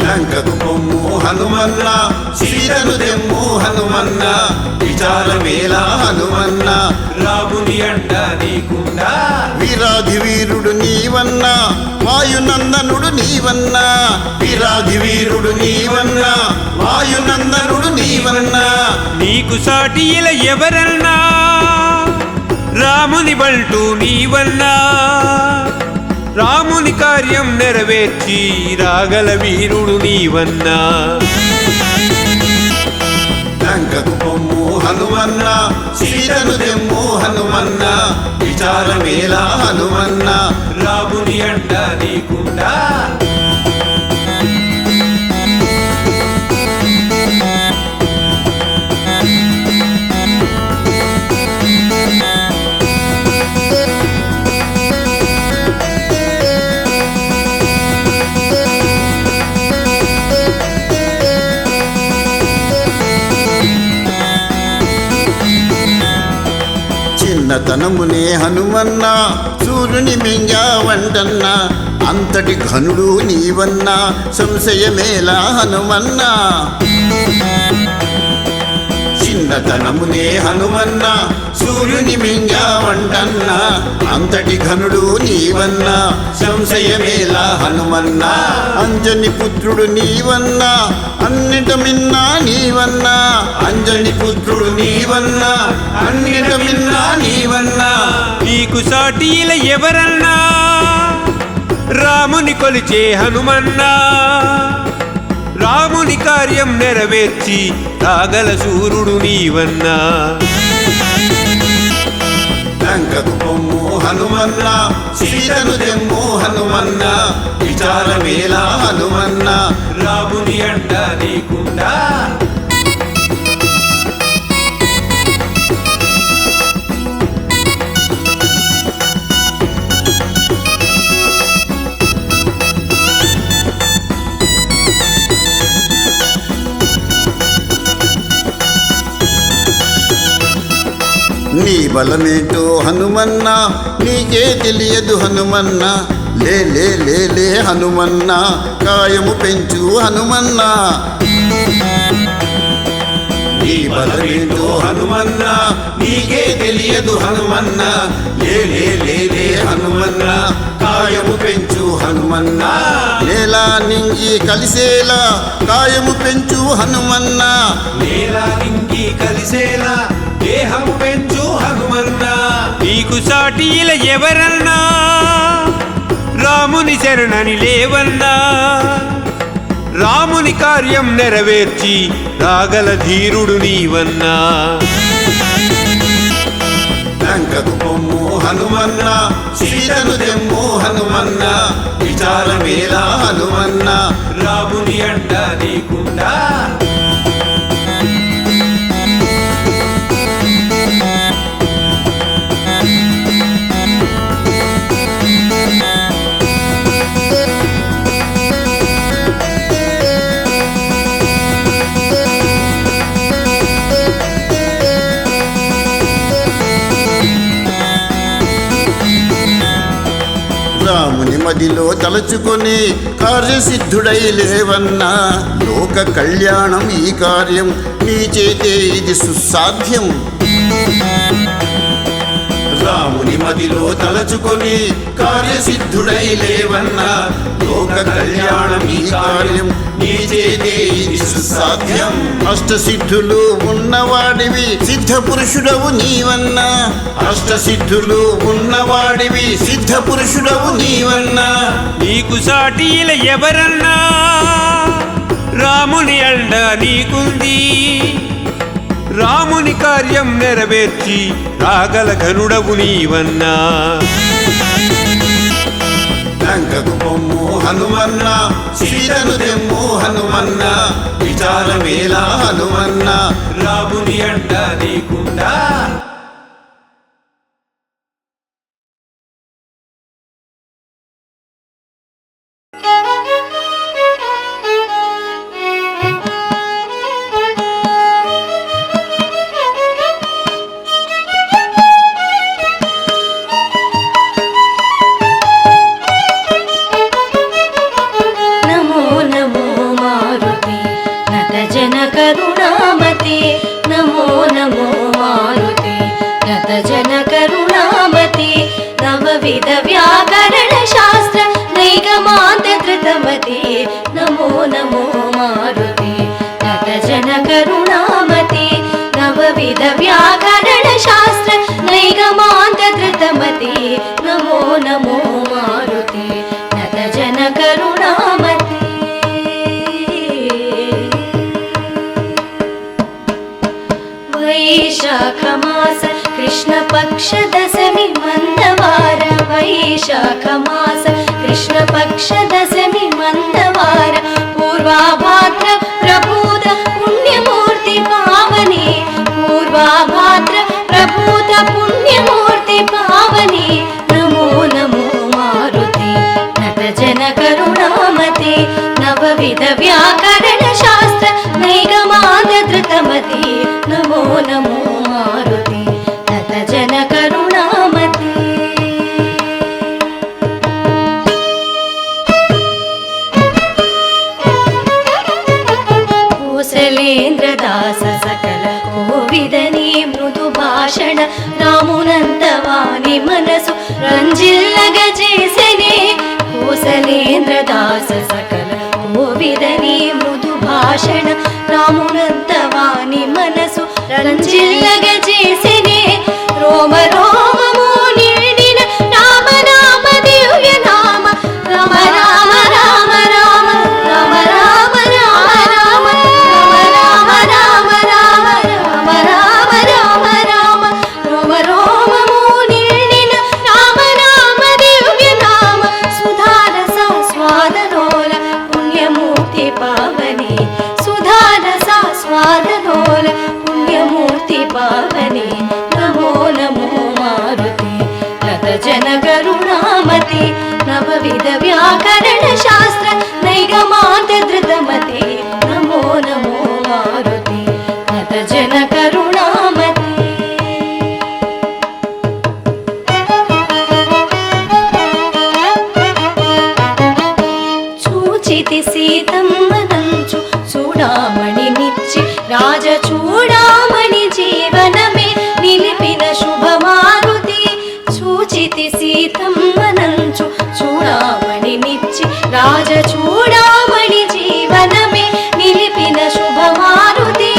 లంకకు పొమ్ము హనుమన్న సీతను తెమ్ము హనుమన్న విచారమేలా హనుమన్న రాముని అండ నీకుండా వీరాధి వీరుడు నీవన్నా వాయునందనుడు నీవన్నా వీరాధి వీరుడు నీవన్నా వాయునందనుడు నీవన్నా నీకు సాటి ఇలా ఎవరన్నా రాముని బంటూ నీవన్నా రాముని కార్యం నెరవేర్చి రాగల వీరుడు నీవన్నా లంకకు పొమ్ము హనుమన్న సీతను తెమ్ము హనుమన్న విచారమేలా హనుమన్న రాముని అండ నీకుండా చిన్నతనమునే హనుమన్న సూర్యుని మింగావంటన్నా అంతటి ఘనుడు నీవన్నా సంశయమేలా హనుమన్నా చిన్నతనమునే హనుమన్న సూర్యుని మింగావంటన్నా అంతటి ఘనుడు నీవన్నా సంశయమేలా హనుమన్నా అంజని పుత్రుడు నీవన్నా అన్నిట మిన్నా నీవన్నా అంజని పుత్రుడు నీవన్నా అన్నిట మిన్నా నీవన్నా నీకు సాటి ఇలా ఎవరన్నా రాముని కొలిచే హనుమన్నా రాముని కార్యం నెరవేర్చి రాగల సూర్యుడు నీవన్నా లంకకు పొమ్ము హనుమన్న సీతను తెమ్ము హనుమన్న విచారమేలా హనుమన్న రాముని అండ నీకుండా నీ బలమేంటో హనుమన్న నీకే తెలియదు హనుమన్న లే లే లే లే హనుమన్న కాయము పెంచు హనుమన్న నీ బలమేంటో హనుమన్న నీకే తెలియదు హనుమన్న లే లే లే లే హనుమన్న కాయము పెంచు హనుమన్న నేలా నింగి కలిసేలా కాయము పెంచు హనుమన్న నేలా నింగి కలిసేలా దేహం పెంచు హనుమన్నా నీకు సాటి ఇలా ఎవరన్నా రాముని శరణని లేవన్నా రాముని కార్యం నెరవేర్చి రాగల ధీరుడు నీవన్నా లంకకు పొమ్ము హనుమన్న సీతను తెమ్ము హనుమన్న విచారమేలా హనుమన్న రాముని అండ నీకుండా రాముని మదిలో తలచుకొని కార్యసిద్ధుడై లేవన్నా లోక కళ్యాణం ఈ కార్యం నీ చేతే ఇది సుసాధ్యం రాముని మదిలో తలచుకొని కార్యసిద్ధుడై లేవన్నా లోక కళ్యాణం ఈ కార్యం నీ చేతే ఇది సుసాధ్యం అష్టసిద్ధులు ఉన్నవాడివి సిద్ధ పురుషుడవు నీవన్నా అష్టసిద్ధులు ఉన్నవాడివి సిద్ధ పురుషుడవు నీవన్నా నీకు సాటి ఇలా ఎవరన్నా రాముని అండ నీకుంది రాముని కార్యం నెరవేర్చి రాగల ఘనుడవు నీవన్నా లంకకు పొమ్ము హనుమన్న సీతను తెమ్ము హనుమన్న విచారమేలా హనుమన్న రాముని అండ నీకుండా नमो नमो मारुते नत जन करुणामते वैशाख मास कृष्ण पक्ष दशमी मंदवार वैशाख मास कृष्ण पक्ष दशमी मंदवार पूर्वाभाद्र प्रभूत पुण्यमूर्ति पावनी पूर्वाभाद्र प्रभूत पुण्यमूर्ति पावनी नमो नमो मारुते नत जन करुणामते नवविध व्याकरण शास्त्र नैगमाद धृतमते नमो नमो मारुते नत जन करुणामते कौसलेन्द्रदास सकल कोविदनी मृदु भाषण रामुनंतवानी मनसु రంజిల్లగజేసెనే కౌసలేంద్రదాస సకల కోవిదని మృదు భాషణ రామునంతవాని మనసు రంజిల్లగజేసెనే రోమ రోమము నిండిన రామ నామ దివ్య నామ రామ రామ రామ రామ రామ రామ రామ రామ రామ రామ రామ రామ రామ రామ రామ రోమ రోమము నిండిన రామ నామ దివ్య నామ సుధారస స్వాదనోల పుణ్యమూర్తి పావని సుధారస స్వాదనోల పుణ్యమూర్తి పావని నమో నమో మారుతి నత జన కరుణామతి నవవిధ వ్యాకరణ శాస్త్ర నైగమాంత ధృతమతి నమో నమో మారుతి నత జన కరుణామతి చూచితి సీతమ్మనంచు చూడామణినిచ్చి రాజ చూడామణి జీవనమే నిలిపిన శుభమారుతి చూచితి సీతమ్మనంచు చూడామణినిచ్చి రాజ చూడామణి జీవనమే నిలిపిన శుభమారుతి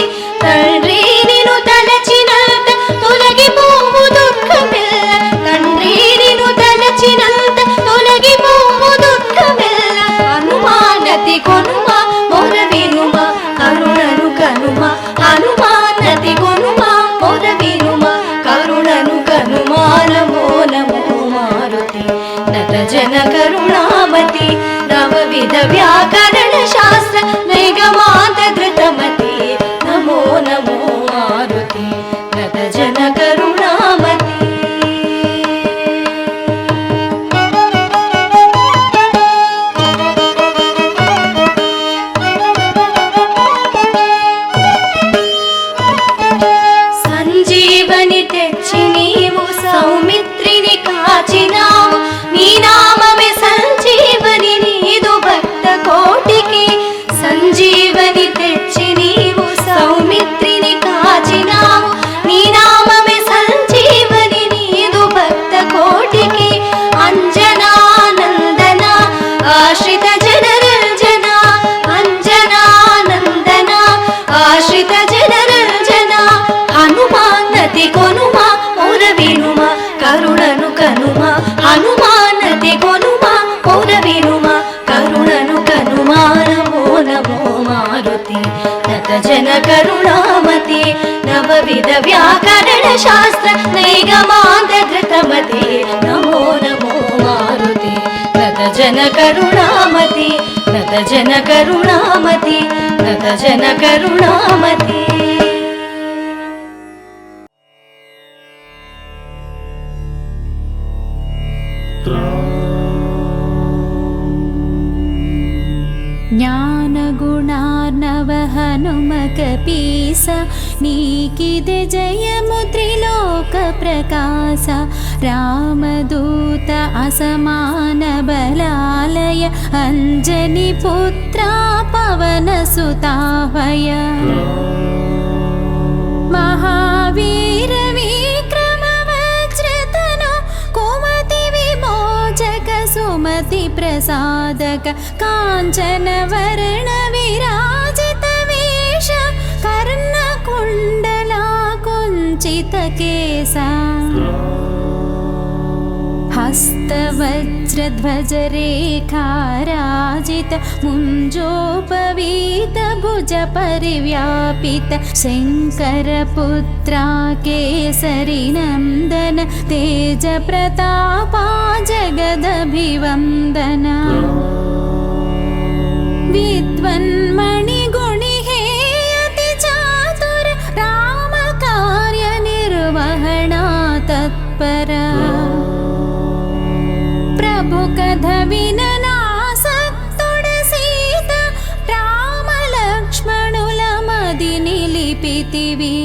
తండ్రి నిను తలచినంత తొలగిపోవు దుఃఖమెల్ల తండ్రి నిను తలచినంత తొలగిపోవు దుఃఖమెల్ల హనుమానతి కొనుమ మొర వినుమ కరుణను కనుమ హనుమానతి కొనుమ మొర వినుమ కరుణను కనుమా నమో నమో మారుతి నత జన కరుణామతి నవవిధ వ్యాకరణ శాస్త్ర నైగమాంత ధృతమతి నమో నమో మారుతి నత జన కరుణామతి సంజీవని తెచ్చి నీవు సౌమిత్రిని కాచినావు నీ నామమే సంజీవని నీదు భక్త కోటికి సంజీవని తెచ్చి నీవు సౌమిత్రిని కాచినావు నీ నామమే సంజీవని నీదు భక్త కోటికి అంజనానందన ఆశ్రిత జనరంజన అంజనానందన ఆశ్రిత జనరంజన హనుమానతి కొనుమ మొర వినుమ కరుణను కనుమ హనుమానతి కొనుమ మొర వినుమ కరుణను కనుమా నమో నమో మారుతి నత జన కరుణామతి నవవిధ వ్యాకరణ శాస్త్ర నైగమాంత ధృతమతి నమో నమో మారుతి నత జన కరుణామతి నత జన కరుణామతి నత జన కరుణామతి ಜ್ಞಾನಗುಣಾರ್ಣವ ಹನುಮಕಪೀಸ ನೀಕಿದೆ ಜಯಮು ತ್ರಿಲೋಕ ಪ್ರಕಾಶ ರಾಮದೂತ ಅಸಮಾನ ಬಲಾಲಯ ಅಂಜನಿ ಪುತ್ರ ಪವನ ಸುತಾವಯ ಮಹಾವೀರ ವಿಕ್ರಮ ವಜ್ರತನು ಕುಮತಿ ವಿಮೋಚಕ ಸುಮತಿ ಪ್ರಸಾದಕ ಕಾಂಚನ ವರ್ಣ ವಿರಾಜಿತ ವೇಷ ಕರ್ಣ ಕುಂಡಲ ಕುಂಚಿತ ಕೇಸ हस्तवज्रध्वजरेखाराजित मुञ्जोपवीत भुज परिव्यापित शङ्करपुत्रा केसरिनन्दन तेज प्रतापा जगदभिवन्दना विद्वन्मणिगुणि हे अति चातुर राम कार्य निर्वहणा तत्परा प्रभु कथ विननासक्तुड सीत राम लक्ष्मणुल मदि निलिपितिवि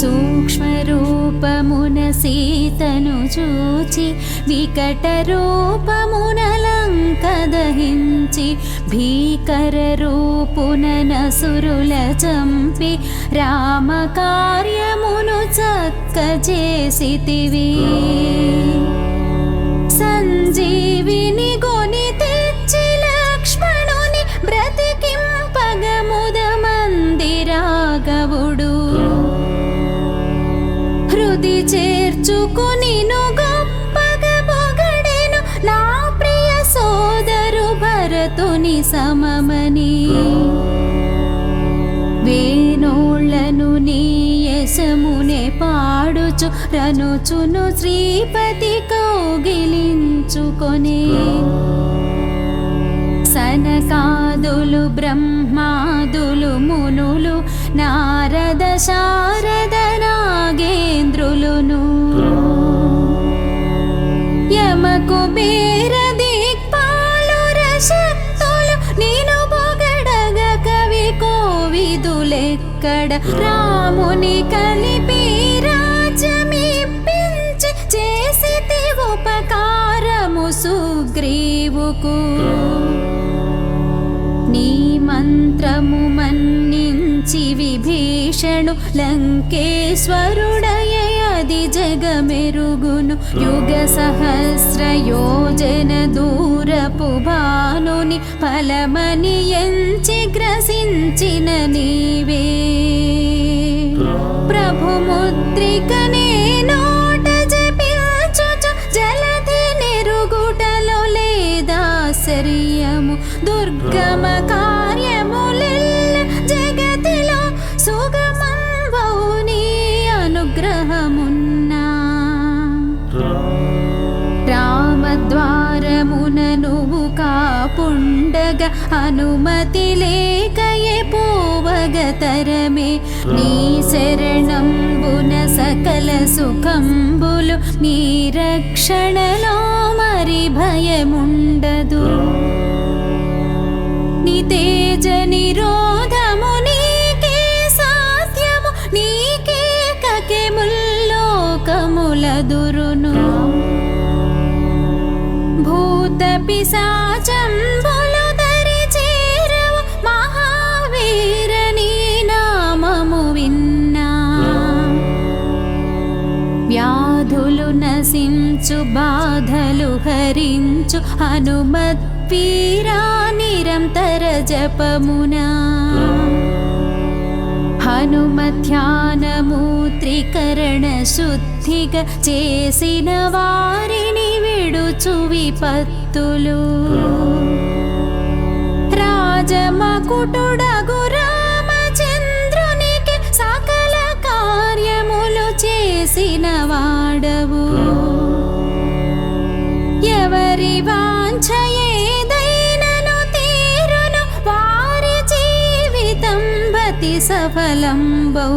सूक्ष्मरूपमुन सीतनु चूचि विकटरूपमुन లంక దహించి భీకరరూపున నసురుల చంపి రామ కార్యమును చక్కజేసితివి సంజీవిని గొని తెచ్చి లక్ష్మణుని బ్రతికింపగముద మందిరాగవుడు హృది చేర్చుకుని గొప్పగా పొగడెను నా ప్రియ సోదరు భరతుని సమమని వేణోళ్లను నీ యశమునే పాడుచు రనుచును శ్రీపతి కౌగిలించుకొనే సనకాదులు బ్రహ్మాదులు మునులు నారద శారద నాగేంద్రులును యమ కుబేర దిక్పాలుర శక్తులు నేను పొగడగ కవి కోవిదులెక్కడ రాముని కలిపి రాజ్యమిప్పించి చేసితి ఉపకారము సుగ్రీవుకు నీ మంత్రము మన్నించి విభీషణు లంకేశ్వరుడయది జగమెరుగును యుగ సహస్ర యోజన దూరపు భానుని ఫలమని ఎంచి గ్రసించిన నీవే ప్రభు ముద్రికనే నోట జపించుచు జలధి నెరుగుటలో లేదాశ్చర్యము దుర్గమ కార్యములెల్ల జగతిలో సుగమం వౌని అనుగ్రహమున్నా రామద్వారమున నువ్వు కాపుండగ అనుమతి లేకయే పోవగ తరమే నీ శరణంబున సకల సుఖంబులు నీ రక్షణలో మరి భయముండదు నీ తేజ నిరోధము నీకే సాధ్యము నీకే కకెముల్లోకములదురును భూత పిశాచంబులు దరి చేరవు మహావీర నీ నామము విన్నా వ్యాధులు నశించు బాధలు హరించు హనుమత్ వీరా నిరంతర జపమునా హనుమధ్యానము త్రికరణ శుద్ధిగా చేసిన వారిని విడుచు విపత్తులు రాజమకుటుడగు రామచంద్రునికి సకల కార్యములు చేసిన వాడవు ఎవరి వాంఛ ఏదైనను తీరును వారి జీవితం భతి సఫలంబౌ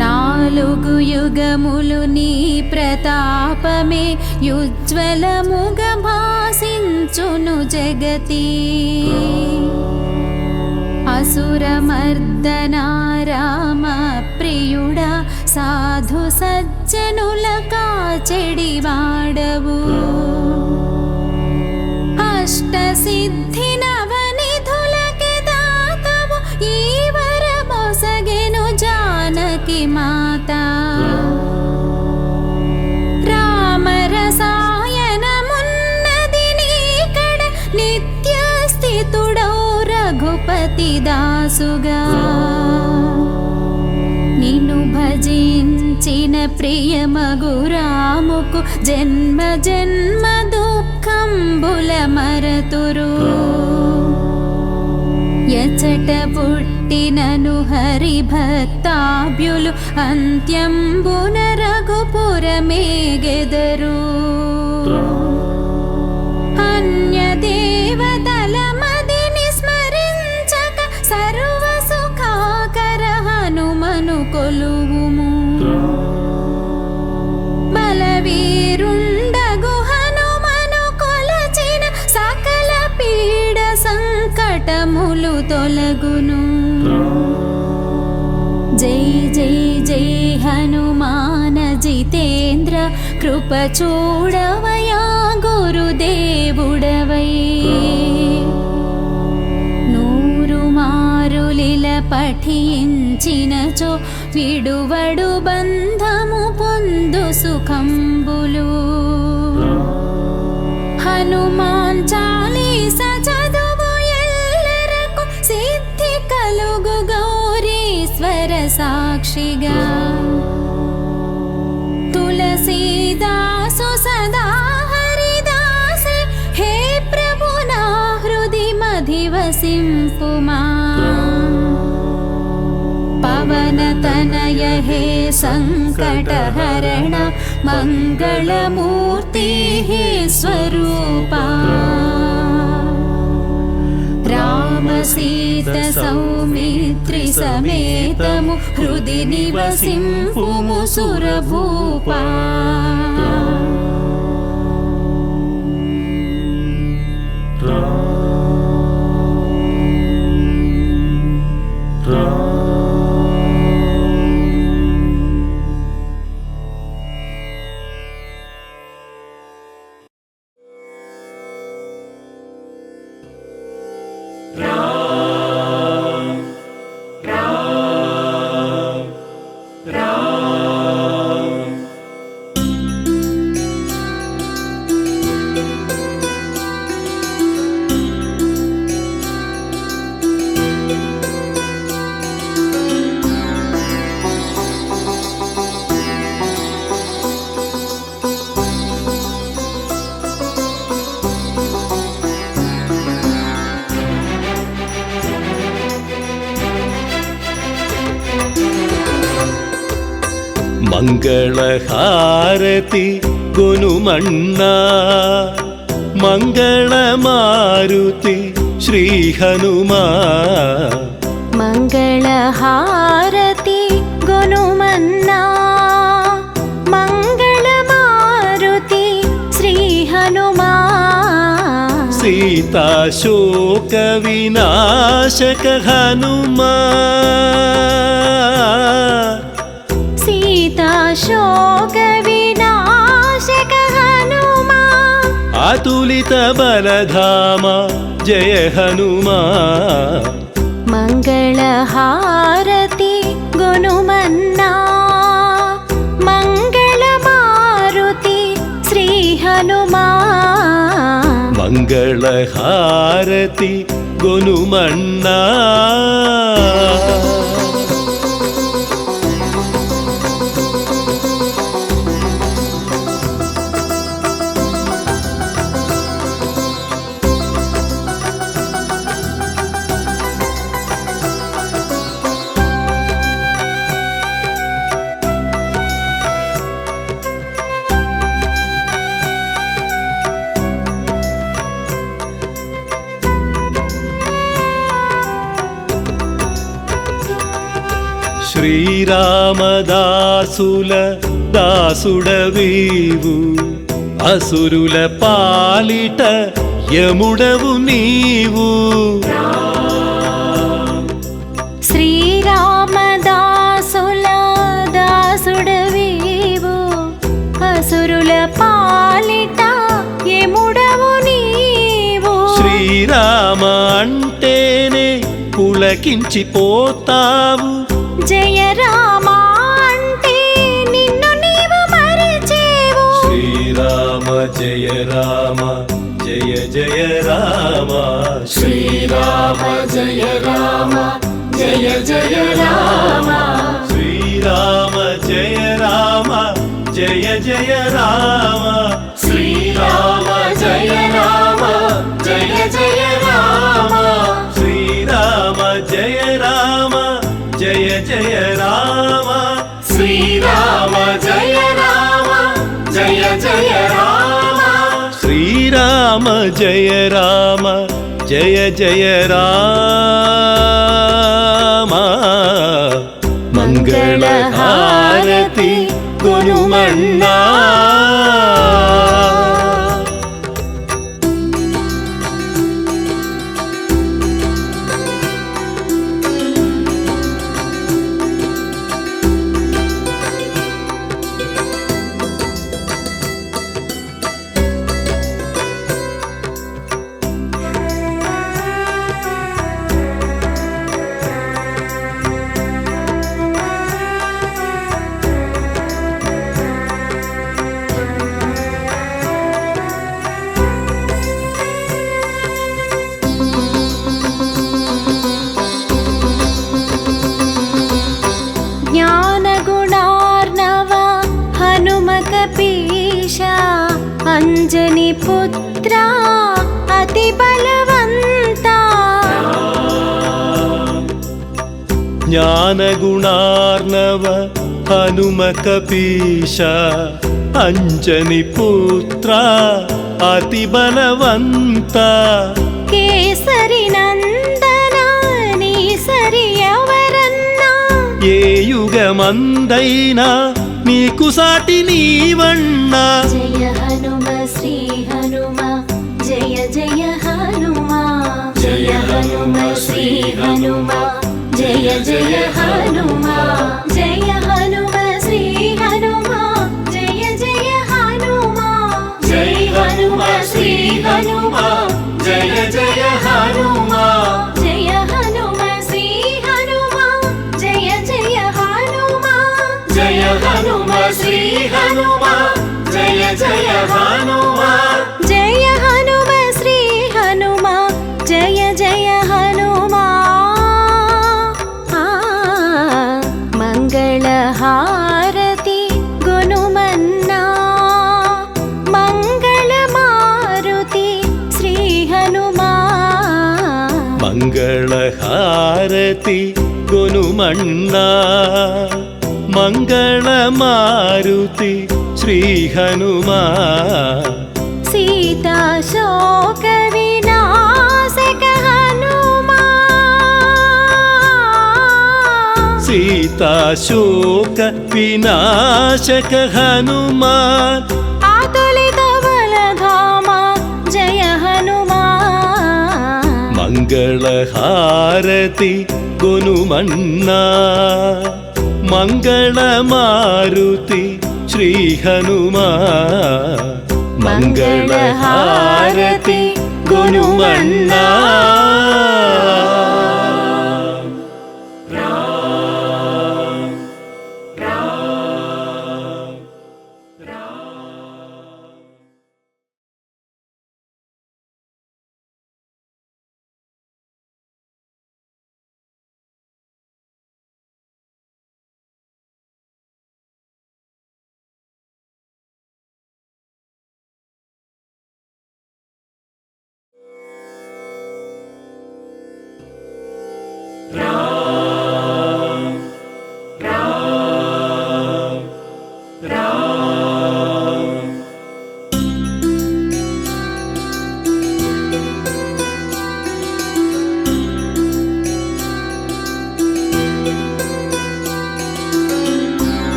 నాలుగు యుగములు నీ ప్రతాపమే యుజ్వలముగ భాసించును జగతి అసురమర్దనా రామ ప్రియుడా సాధు సజ్జనుల కాచెడి వాడవు అష్ట సిద్ధి నవనిధులకి దాతవు ఈ వరమొసగెను జానకి మాత రామరసాయనమున్నది నీకడ నిత్య స్థితుడౌ రఘుపతి దాసుగా నిన్ను భజించు పలికించిన ప్రియమగురాముకు జన్మ జన్మ దుఃఖంబుల మరతురు. ఎచట పుట్టినను హరిభక్తాభ్యులు అంత్యంబున రఘుపురమేగెదరు. అన్యదేవతల మదిని స్మరించక సర్వ సుఖాకర హనుమను కొలువుము. బలవీరుండగు హనుమను కొలచిన సకల పీడ సంకటములు తొలగును. జై జై జై హనుమాన జితేంద్ర కృప చూడవయా గురుదేవుడవై. నూరు మారులిల పఠించినచో విడువడు బంధము పొందు సుఖంబులు. హనుమాన్ చాలీస చదువు ఎల్లరకు సిద్ధి కలుగు గౌరీశ్వర సాక్షిగా. తులసీదాసు సదా హరిదాసి హే ప్రభు నా హృది మధివసింపుమా. పవన తనయ హే సంకటహరణ మంగళమూర్తి హే స్వరూపా. రామ సీత సౌమిత్రి సమేతము హృది నివసింపుము సురభూపా. మంగళహారతి గొనుమన్నా మంగళమారుతి శ్రీ హనుమా. మంగళహారతి గొనుమన్నా మంగళమారుతి శ్రీ హనుమా. సీతాశోక వినాశక హనుమా. సీతాశోక వినాశక హనుమా. అతులిత బలధామ జయ హనుమా. మంగళహారతి గొనుమన్నా మంగళమారుతి శ్రీ హనుమా. మంగళహారతి గొనుమన్నా. శ్రీరామదాసుల దాసుడవీవు అసురుల పాలిట యముడవు నీవు. శ్రీరామదాసుల దాసుడవీవు అసురుల పాలిట యముడవు నీవు. శ్రీరామ అంటేనే పులకించిపోతావు. జయ రామ అంటే నిన్ను నీవు మరిచేవు. శ్రీరామ జయ రామ జయ జయ రామ. శ్రీరామ జయ రామ జయ జయ రామ. శ్రీ శ్రీరామ జయ రామ జయ జయ రామ శ్రీరామ జయ రామ జయ జయ రామ శ్రీరామ జయ రామ జయ జయ రామ శ్రీరామ జయ రామ జయ జయ రామ శ్రీరామ జయ రామ జయ జయ రామ మంగళహారతి గురుమన్నా ಜ್ಞಾನಗುಣಾರ್ಣವ ಹನುಮಕಪೀಶ ಅಂಜನಿ ಪುತ್ರ ಅತಿ ಬಲವಂತ ಜ್ಞಾನಗುಣಾರ್ಣವ ಹನುಮಕಪೀಶ ಅಂಜನಿ ಪುತ್ರ ಅತಿ ಬಲವಂತ ಕೇಸರಿ ನಂದನ ನೀ ಸರಿಯವರನ್ನ ఏ యుగమందైనా నీకు సాటి నీవన్న జయ హనుమ శ్రీ హనుమ జయ జయ హనుమ జయ హనుమ శ్రీ హనుమ జయ జయ హనుమ జయ హనుమ శ్రీ హనుమ జయ జయ హనుమ జయ హనుమ శ్రీ హనుమ జయ జయ హనుమ జయ హనుమ శ్రీ హనుమ జయ జయ హనుమ జయ హనుమ శ్రీ హనుమ జయ జయ హనుమ జయ హనుమ శ్రీ హనుమ జయ జయ హనుమ మంగళహారతి గుణమన్నా మంగళ మారుతి శ్రీ హనుమా మంగళహారతి గుణమన్నా మంగళ మారుతి శ్రీ హనుమా సీతా శోక వినాశక హనుమా సీతా శోక వినాశక హనుమాన్ ఆతులిత బలధామ జయ హనుమా మంగళహారతి గుణమన్నా మంగళ మారుతి శ్రీ హనుమా మంగళహారతి గుణమన్నా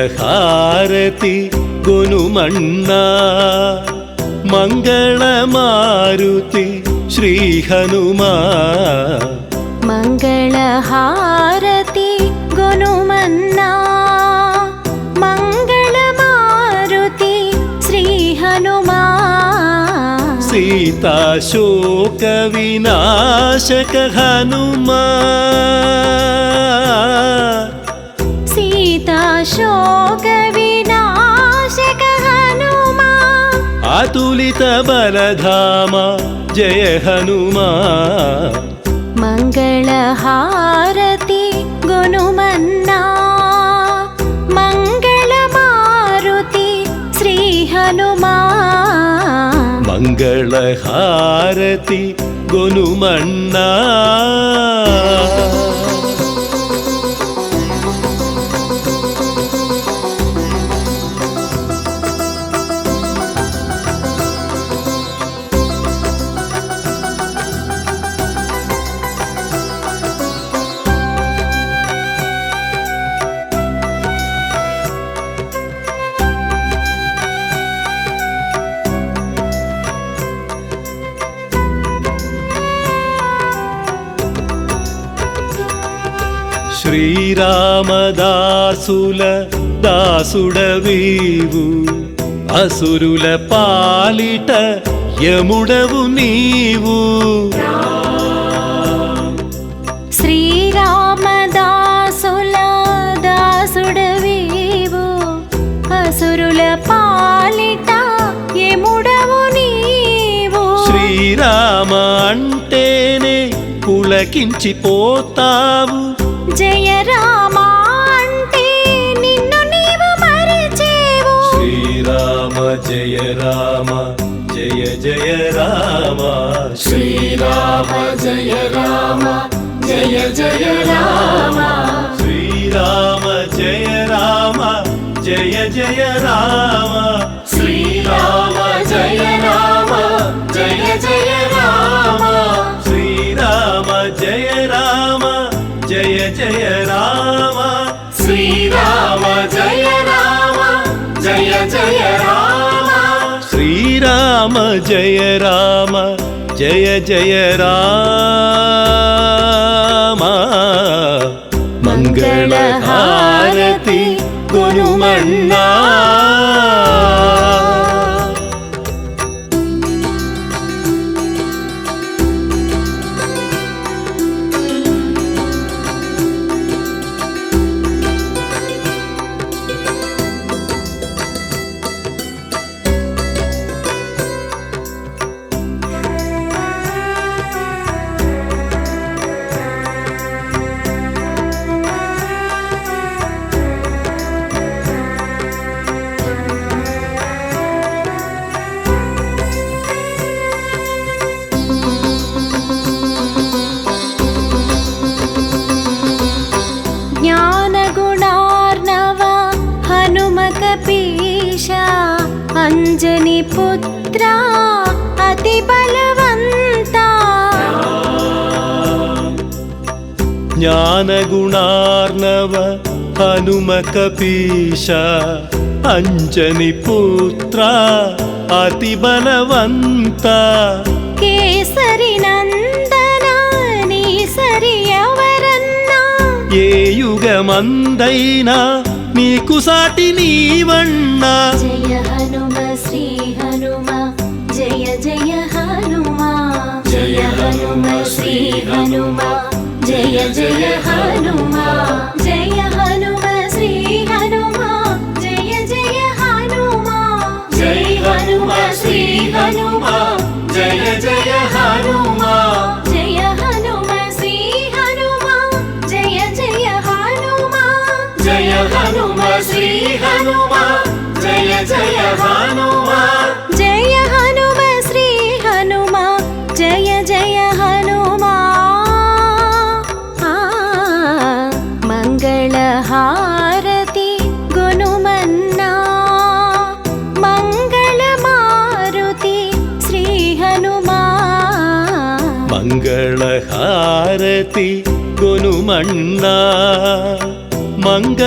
మంగళహారతి గుణమన్నా మంగళ మారుతి శ్రీ హనుమా మంగళహారతి గుణమన్నా మంగళ మారుతి శ్రీ హనుమా శ్రీ सीताशोक विनाशक हनुमा सीताशोक विनाशक हनुमा अतुलित बलधामा जय हनुमा मंगलहारति गुनुमन्ना मंगलमारुति श्री हनुमा मंगलहारति गुनुमन्ना శ్రీరామదాసుల దాసుడవీవు అసురుల పాలిట యముడవు నీవు శ్రీరామదాసుల దాసుడవీవు అసురుల పాలిట యముడవు నీవు శ్రీరామ అంటేనే పులకించిపోతావు జయ రామ అంటే నిన్ను నీవు మరిచేవు శ్రీరామ జయ రామ జయ జయ రామ శ్రీరామ జయ రామ జయ జయ రామ శ్రీరామ జయ రామ జయ జయ రామ శ్రీరామ జయ రామ జయ జయ రామ శ్రీరామ జయ రామ జయ జయ రామ శ్రీరామ జయ రామ జయ జయ రామ శ్రీరామ జయ రామ జయ జయ రామ మంగళహారతి గురుమన్నా ಜ್ಞಾನಗುಣಾರ್ಣವ ಹನುಮಕಪೀಶ ಅಂಜನಿ ಪುತ್ರ ಅತಿ ಬಲವಂತ ಜ್ಞಾನಗುಣಾರ್ಣವ ಹನುಮಕಪೀಶ ಅಂಜನಿ ಪುತ್ರ ಅತಿ ಬಲವಂತ ಕೇಸರಿ ನಂದನ ನೀ ಸರಿಯವರನ್ನ ఏ యుగమందైనా నీకు సాటి నీవన్నా జయ హనుమ శ్రీ హనుమ జయ జయ హనుమ జయ హనుమ శ్రీ హనుమ జయ జయ హనుమ జయ హనుమ శ్రీ హనుమ జయ జయ హనుమ జయ హనుమ శ్రీ హనుమ జయ జయ హనుమ జయ హనుమ శ్రీ హనుమ జయ జయ హనుమ జయ హనుమ శ్రీ హనుమ జయ జయ హనుమ జయ హనుమ శ్రీ హనుమ జయ జయ హనుమ మంగళహారతి గునుమన్నా మంగళమారుతి శ్రీ హనుమా మంగళహారతి గునుమన్నా మంగళమారుతి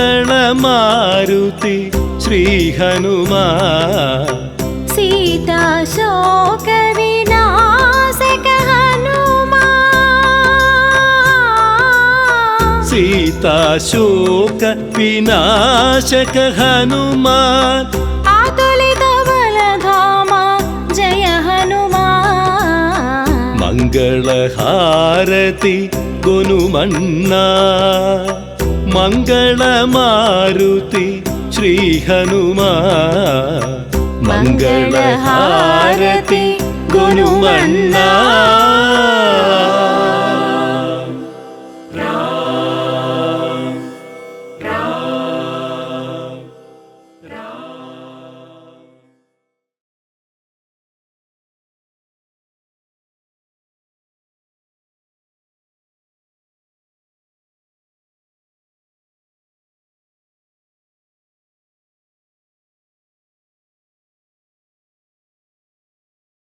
శ్రీ హనుమా सीताशोक विनाशक हनुमा सीताशोक विनाशक हनुमान अतुलित बलधामा जय हनुमान మంగళహారతి గొనుమన్నా మంగళమారుతి శ్రీ హనుమా మంగళహారతి గొనుమన్నా